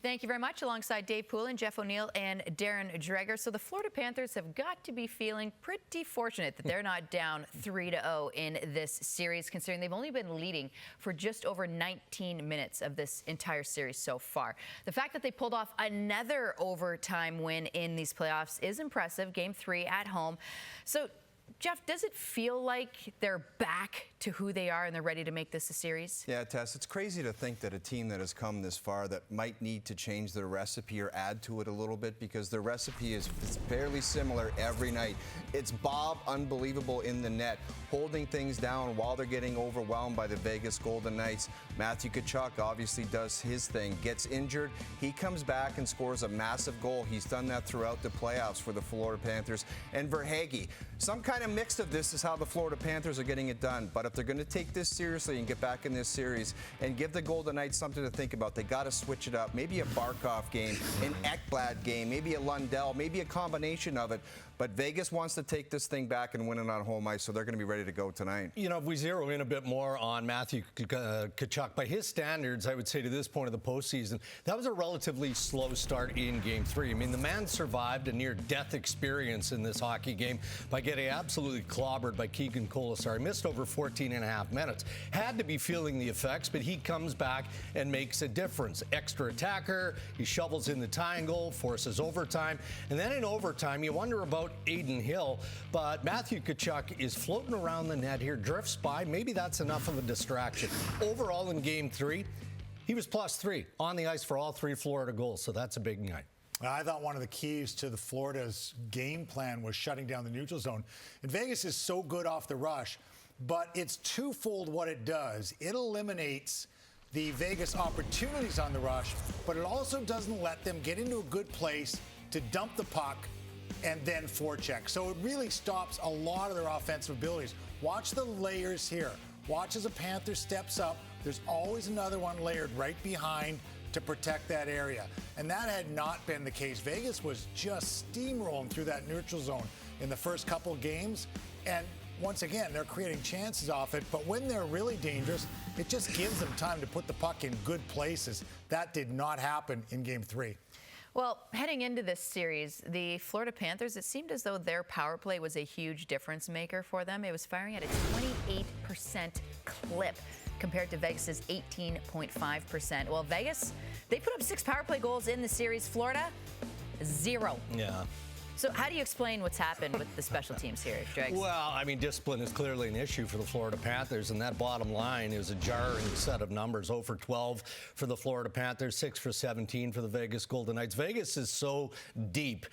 Thank you very much. Alongside Dave Poulin, Jeff O'Neill, and Darren Dreger. So the Florida Panthers have got to be feeling pretty fortunate that they're not down 3-0 in this series, considering they've only been leading for just over 19 minutes of this entire series so far. The fact that they pulled off another overtime win in these playoffs is impressive. Game 3 at home. So, Jeff, does it feel like they're back to who they are and they're ready to make this a series? Yeah, Tess, it's crazy to think that a team that has come this far that might need to change their recipe or add to it a little bit, because their recipe is fairly similar every night. It's Bob, unbelievable in the net, holding things down while they're getting overwhelmed by the Vegas Golden Knights. Matthew Tkachuk obviously does his thing, gets injured. He comes back and scores a massive goal. He's done that throughout the playoffs for the Florida Panthers. And Verhaeghe, some kind of mix of this is how the Florida Panthers are getting it done. But if they're going to take this seriously and get back in this series and give the Golden Knights something to think about, they got to switch it up. Maybe a Barkov game, an Ekblad game, maybe a Lundell, maybe a combination of it. But Vegas wants to take this thing back and win it on home ice, so they're going to be ready to go tonight. You know, if we zero in a bit more on Matthew Tkachuk, by his standards, I would say to this point of the postseason, that was a relatively slow start in Game 3. I mean, the man survived a near-death experience in this hockey game by getting absolutely clobbered by Keegan Colasar. He missed over 14 and a half minutes. Had to be feeling the effects, but he comes back and makes a difference. Extra attacker, he shovels in the tying goal, forces overtime, and then in overtime, you wonder about Adin Hill, but Matthew Tkachuk is floating around the net here, drifts by. Maybe that's enough of a distraction. Overall in Game 3, he was +3 on the ice for all 3 Florida goals, so that's a big night. I thought one of the keys to the Florida's game plan was shutting down the neutral zone. And Vegas is so good off the rush, but it's twofold what it does. It eliminates the Vegas opportunities on the rush, but it also doesn't let them get into a good place to dump the puck and then forecheck. So it really stops a lot of their offensive abilities. Watch the layers here. Watch as a Panther steps up. There's always another one layered right behind to protect that area. And that had not been the case. Vegas was just steamrolling through that neutral zone in the first couple games. And once again, they're creating chances off it. But when they're really dangerous, it just gives them time to put the puck in good places. That did not happen in Game 3. Well, heading into this series, the Florida Panthers, it seemed as though their power play was a huge difference maker for them. It was firing at a 28% clip compared to Vegas's 18.5%. Well, Vegas, they put up 6 power play goals in the series. Florida, 0. Yeah. So how do you explain what's happened with the special teams here, Dregs? Well, I mean, discipline is clearly an issue for the Florida Panthers, and that bottom line is a jarring set of numbers. 0 for 12 for the Florida Panthers, 6 for 17 for the Vegas Golden Knights. Vegas is so deep.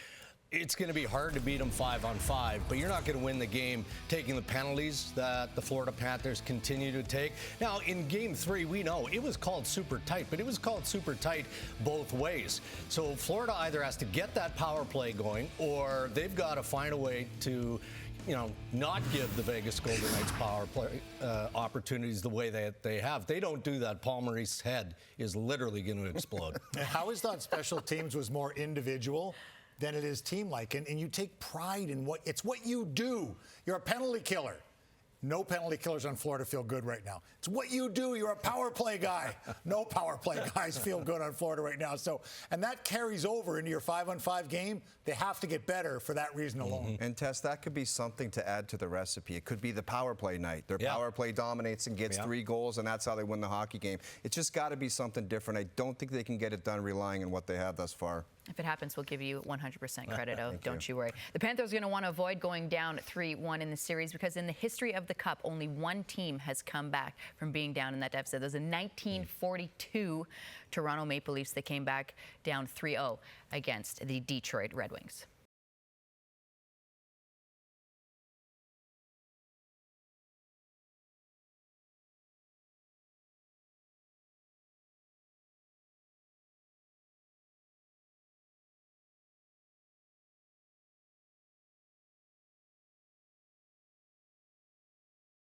It's going to be hard to beat them 5-on-5, but you're not going to win the game taking the penalties that the Florida Panthers continue to take. Now, in Game 3, we know it was called super tight, but it was called super tight both ways. So Florida either has to get that power play going, or they've got to find a way to, not give the Vegas Golden Knights power play opportunities the way that they have. They don't do that, Paul Maurice's head is literally going to explode. I always thought special teams was more individual than it is team-like. And you take pride in what you do. You're a penalty killer. No penalty killers on Florida feel good right now. It's what you do. You're a power play guy. No power play guys feel good on Florida right now. So, and that carries over into your 5-on-5 game. They have to get better for that reason alone. And Tess, that could be something to add to the recipe. It could be the power play night. Their power play dominates and gets 3 goals, and that's how they win the hockey game. It's just got to be something different. I don't think they can get it done relying on what they have thus far. If it happens, we'll give you 100% credit. Don't you worry. The Panthers are going to want to avoid going down 3-1 in the series, because in the history of the Cup, only one team has come back from being down in that deficit. There's a 1942 Toronto Maple Leafs that came back down 3-0 against the Detroit Red Wings.